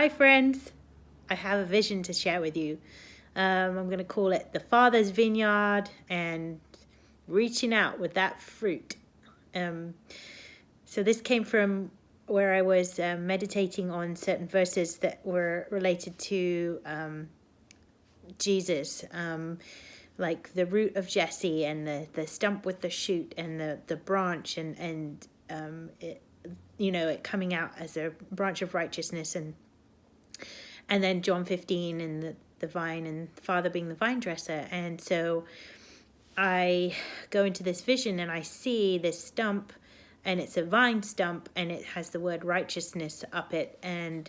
Hi friends, I have a vision to share with you. I'm going to call it the Father's Vineyard and reaching out with that fruit. So this came from where I was meditating on certain verses that were related to Jesus, like the root of Jesse and the stump with the shoot and the branch and it coming out as a branch of righteousness and then John 15 and the vine and Father being the vine dresser. And so I go into this vision and I see this stump, and it's a vine stump, and it has the word righteousness up it. And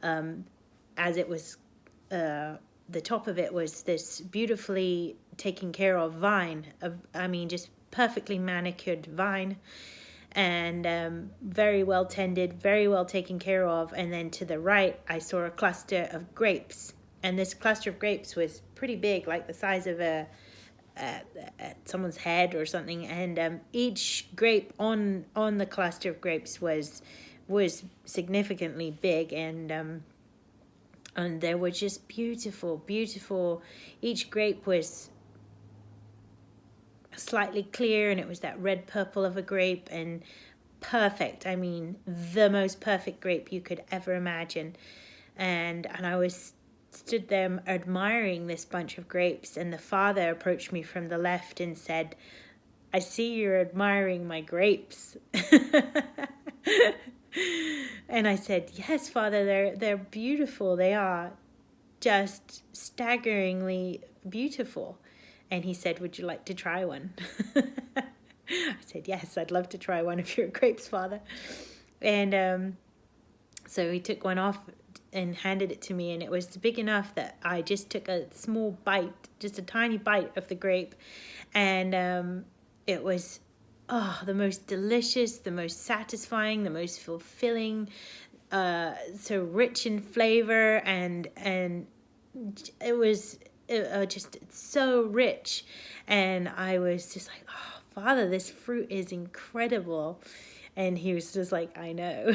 as it was, the top of it was this beautifully taken care of vine. Just perfectly manicured vine. And very well tended, very well taken care of. And then to the right, I saw a cluster of grapes. And this cluster of grapes was pretty big, like the size of someone's head or something. And each grape on the cluster of grapes was significantly big. And they were just beautiful. Each grape was slightly clear, and it was that red purple of a grape, and perfect. I mean, the most perfect grape you could ever imagine. And I was stood there admiring this bunch of grapes, and the Father approached me from the left and said, "I see you're admiring my grapes." And I said, "Yes, Father, they're beautiful. They are just staggeringly beautiful." And he said, "Would you like to try one?" I said, "Yes, I'd love to try one of your grapes, Father." And so he took one off and handed it to me, and it was big enough that I just took a small bite, just a tiny bite of the grape. And it was, the most delicious, the most satisfying, the most fulfilling, so rich in flavor, and it was just so rich. And I was just like, "Oh, Father, this fruit is incredible." And he was just like, "I know."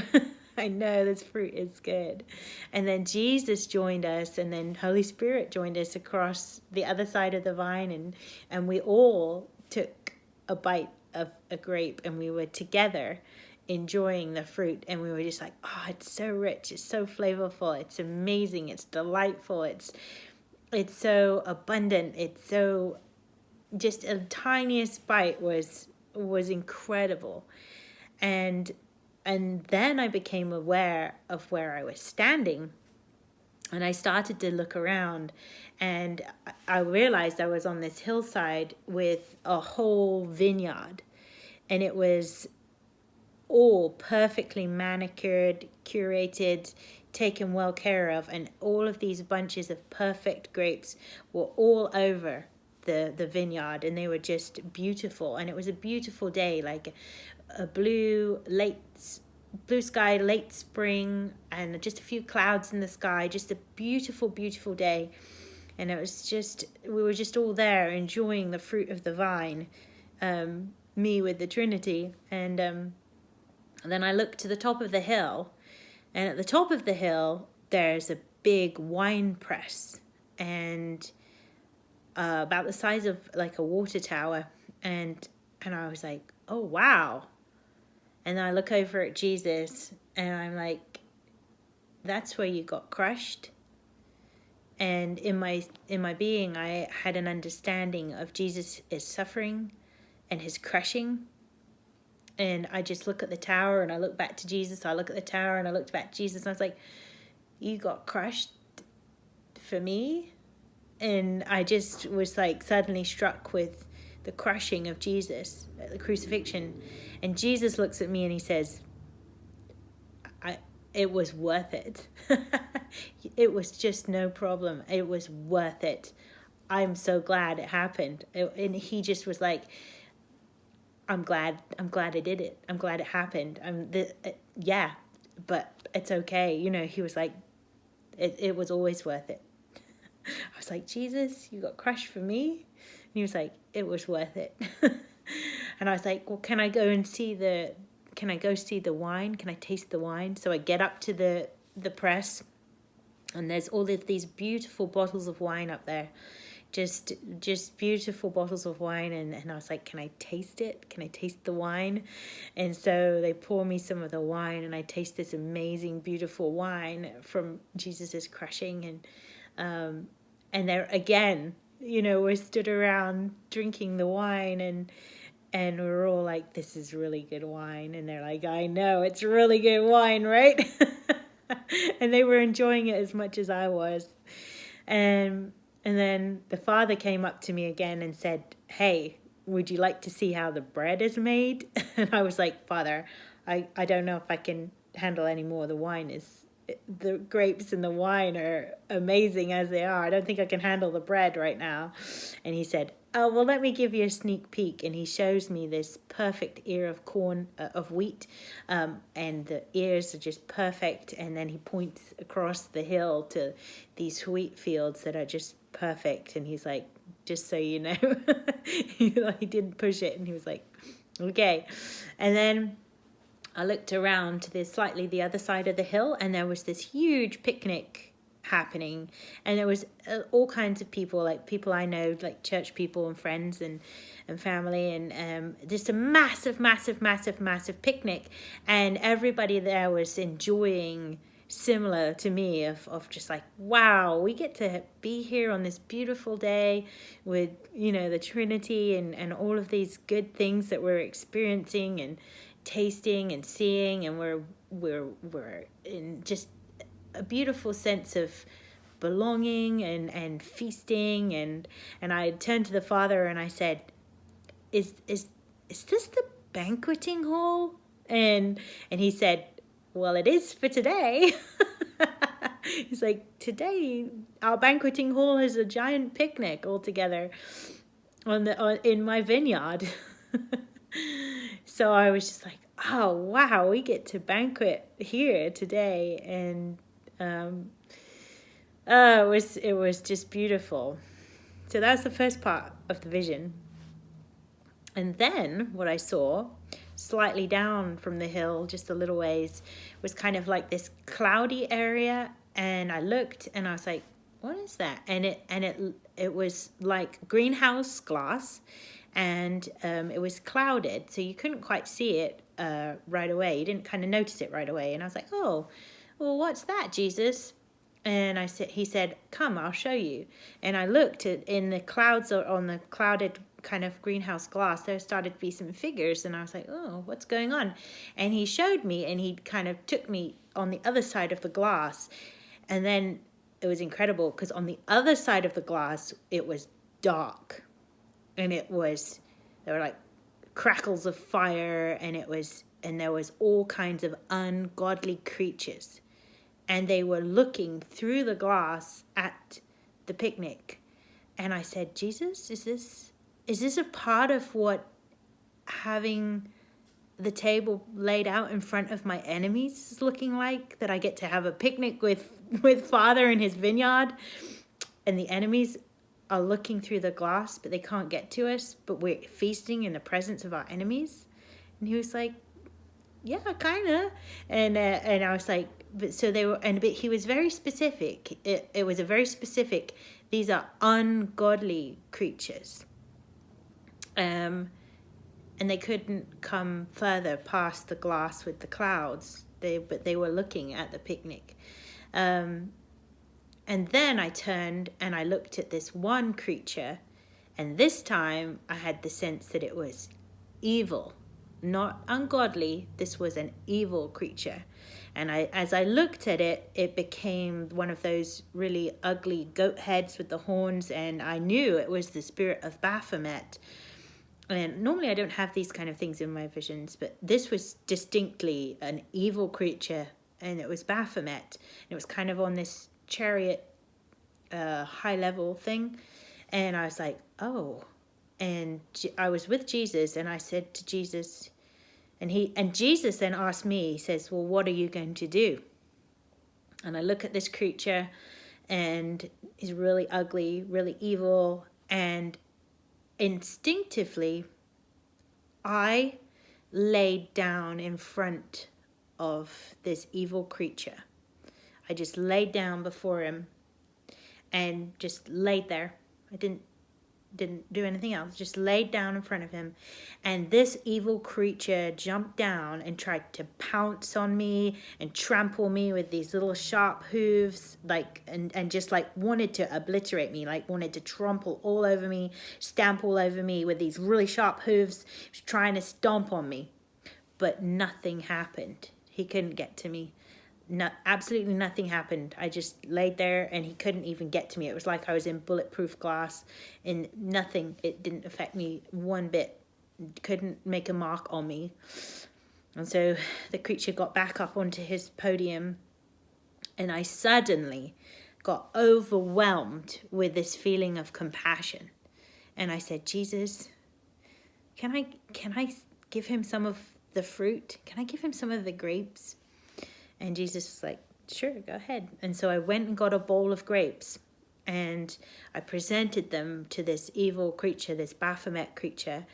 "I know this fruit is good." And then Jesus joined us, and then Holy Spirit joined us across the other side of the vine, and we all took a bite of a grape, and we were together enjoying the fruit. And we were just like, "Oh, it's so rich, it's so flavorful, it's amazing, it's delightful, it's so abundant, it's so..." Just a tiniest bite was incredible. And then I became aware of where I was standing, and I started to look around, and I realized I was on this hillside with a whole vineyard, and it was all perfectly manicured, curated, taken well care of, and all of these bunches of perfect grapes were all over the vineyard, and they were just beautiful. And it was a beautiful day, like a blue sky, late spring, and just a few clouds in the sky, just a beautiful day. And it was just, we were just all there enjoying the fruit of the vine, me with the Trinity. And then I looked to the top of the hill, and at the top of the hill there's a big wine press, and about the size of like a water tower. And I was like, "Oh wow." And then I look over at Jesus, and I'm like, "That's where you got crushed." And in my being, I had an understanding of Jesus' suffering and his crushing. And I just look at the tower, and I look back to Jesus. I look at the tower, and I looked back to Jesus, and I was like, "You got crushed for me?" And I just was like suddenly struck with the crushing of Jesus at the crucifixion. And Jesus looks at me and he says, "It was worth it." It was just no problem. It was worth it. I'm so glad it happened. And he just was like, I'm glad I did it. I'm glad it happened. Yeah, but it's okay. He was like, it was always worth it. I was like, "Jesus, you got crushed for me?" And he was like, "It was worth it." And I was like, "Well, can I go see the wine? Can I taste the wine?" So I get up to the press, And there's all of these beautiful bottles of wine up there, just beautiful bottles of wine. And I was like, can I taste it? Can I taste the wine? And so they pour me some of the wine, and I taste this amazing, beautiful wine from Jesus's crushing. And there again, we're stood around drinking the wine, and we're all like, this is really good wine. And they're like, I know, it's really good wine, right? And they were enjoying it as much as I was. And then the father came up to me again and said, hey, would you like to see how the bread is made? And I was like, Father, I don't know if I can handle any more. The grapes and the wine are amazing as they are. I don't think I can handle the bread right now. And he said, oh, well, let me give you a sneak peek. And he shows me this perfect ear of corn, of wheat, and the ears are just perfect. And then he points across the hill to these wheat fields that are just perfect. And he's like, just so you know. He didn't push it, and he was like, okay. And then I looked around to the other side of the hill, and there was this huge picnic happening, and there was all kinds of people, like people I know, like church people and friends and family, and just a massive picnic, and everybody there was enjoying, similar to me, of just like, wow, we get to be here on this beautiful day with the Trinity and all of these good things that we're experiencing and tasting and seeing, and we're in just a beautiful sense of belonging and feasting. And I turned to the father and I said, is this the banqueting hall? And he said, well, it is for today. He's like, today our banqueting hall is a giant picnic all together in my vineyard. So I was just like, oh, wow, we get to banquet here today. And it was just beautiful. So that's the first part of the vision. And then what I saw, slightly down from the hill, just a little ways, was kind of like this cloudy area. And I looked and I was like, what is that? And it was like greenhouse glass. And it was clouded, so you couldn't quite see it right away. You didn't kind of notice it right away. And I was like, oh, well, what's that, Jesus? And he said, come, I'll show you. And I looked in the clouds, or on the clouded kind of greenhouse glass, there started to be some figures. And I was like, oh, what's going on? And he showed me, and he kind of took me on the other side of the glass. And then it was incredible, because on the other side of the glass, it was dark. And there were like crackles of fire, and there was all kinds of ungodly creatures, and they were looking through the glass at the picnic. And I said, Jesus, is this a part of what having the table laid out in front of my enemies is looking like? That I get to have a picnic with Father in his vineyard, and the enemies are looking through the glass, but they can't get to us, but we're feasting in the presence of our enemies? And he was like, yeah, kind of. And I was like, but he was very specific. It was a very specific, these are ungodly creatures. And they couldn't come further past the glass with the clouds. But they were looking at the picnic. And then I turned and I looked at this one creature, and this time I had the sense that it was evil, not ungodly. This was an evil creature. And as I looked at it, it became one of those really ugly goat heads with the horns, and I knew it was the spirit of Baphomet. And normally I don't have these kind of things in my visions, but this was distinctly an evil creature, and it was Baphomet. And it was kind of on this chariot high level thing, and I was like, oh. And I was with Jesus, and I said to Jesus, and Jesus then asked me, he says, well, what are you going to do? And I look at this creature, and he's really ugly, really evil, and instinctively I laid down in front of this evil creature. I just laid down before him and just laid there. I didn't do anything else, just laid down in front of him. And this evil creature jumped down and tried to pounce on me and trample me with these little sharp hooves, like, and just like wanted to obliterate me, like wanted to trample all over me, stamp all over me with these really sharp hooves. He was trying to stomp on me, but nothing happened. He couldn't get to me. Absolutely nothing happened. I just laid there and he couldn't even get to me. It was like I was in bulletproof glass, and nothing. It didn't affect me one bit. Couldn't make a mark on me. And so the creature got back up onto his podium, and I suddenly got overwhelmed with this feeling of compassion. And I said, Jesus, can I give him some of the fruit? Can I give him some of the grapes? And Jesus was like, sure, go ahead. And so I went and got a bowl of grapes, and I presented them to this evil creature, this Baphomet creature.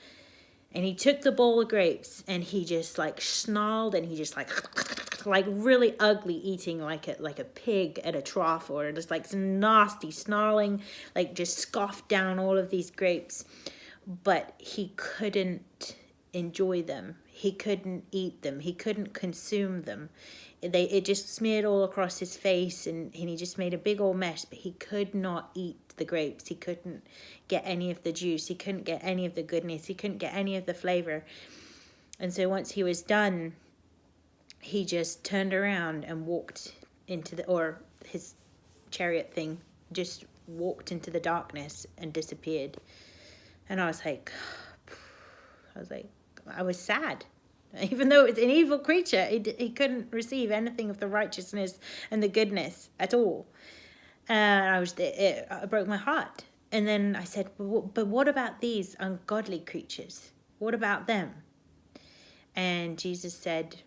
And he took the bowl of grapes and he just like snarled, and he just like really ugly, eating like a pig at a trough, or just like nasty snarling, like just scoffed down all of these grapes. But he couldn't enjoy them. He couldn't eat them. He couldn't consume them. It just smeared all across his face, and he just made a big old mess, but he could not eat the grapes. He couldn't get any of the juice. He couldn't get any of the goodness. He couldn't get any of the flavor. And so once he was done, he just turned around and walked into or his chariot thing just walked into the darkness and disappeared. And I was sad. Even though it's an evil creature, he couldn't receive anything of the righteousness and the goodness at all. And it broke my heart. And then I said, but what about these ungodly creatures? What about them? And Jesus said,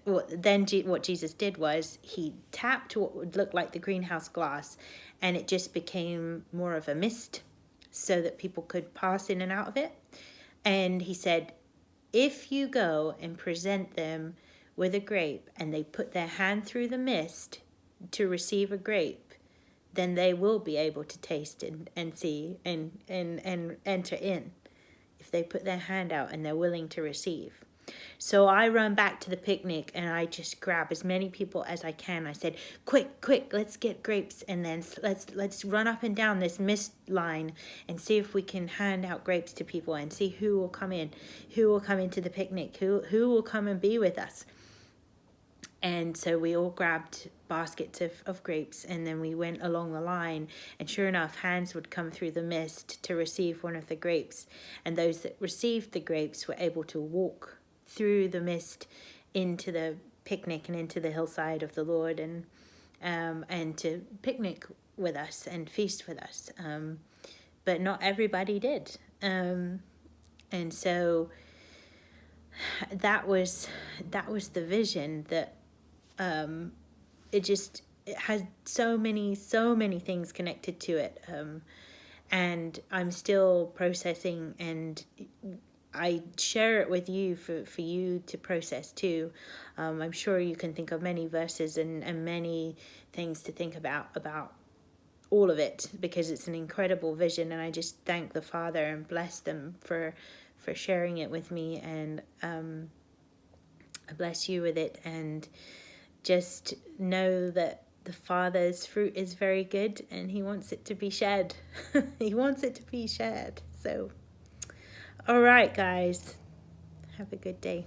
what Jesus did was he tapped what would look like the greenhouse glass, and it just became more of a mist so that people could pass in and out of it. And he said, if you go and present them with a grape and they put their hand through the mist to receive a grape, then they will be able to taste and see and enter in, if they put their hand out and they're willing to receive. So I run back to the picnic and I just grab as many people as I can. I said, quick, let's get grapes, and then let's run up and down this mist line and see if we can hand out grapes to people and see who will come into the picnic, who will come and be with us. And so we all grabbed baskets of grapes, and then we went along the line, and sure enough, hands would come through the mist to receive one of the grapes. And those that received the grapes were able to walk through the mist into the picnic and into the hillside of the Lord, and to picnic with us and feast with us. But not everybody did. And so that was the vision that it has so many things connected to it, and I'm still processing, and I share it with you for you to process too. I'm sure you can think of many verses and many things to think about all of it, because it's an incredible vision, and I just thank the Father and bless them for sharing it with me, and I bless you with it, and just know that the Father's fruit is very good, and he wants it to be shared. He wants it to be shared. So, all right, guys, have a good day.